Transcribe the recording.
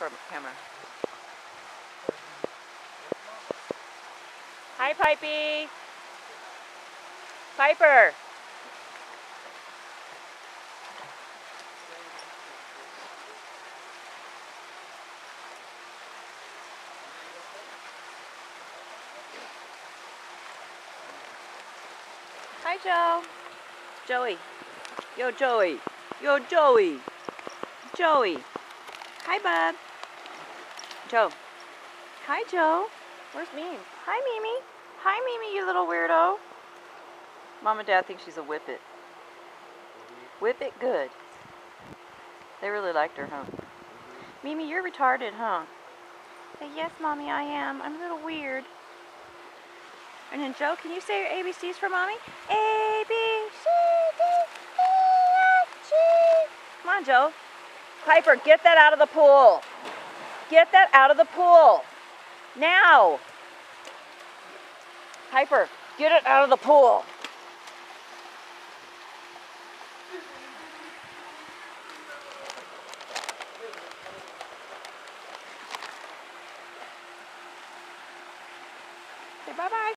for camera. Hi, Pipey. Piper. Hi, Joe. Joey. Yo, Joey. Yo, Joey. Joey. Hi, bub. Joe. Hi, Joe. Where's Mimi? Hi, Mimi. Hi, Mimi, you little weirdo. Mom and Dad think she's a whippet. Whippet good. They really liked her, huh? Mimi, you're retarded, huh? Say, yes, Mommy, I am. I'm a little weird. And then, Joe, can you say your ABCs for Mommy? A, B, C, D, E, F, G. Come on, Joe. Piper, get that out of the pool. Get that out of the pool. Now. Piper, get it out of the pool. Say bye-bye.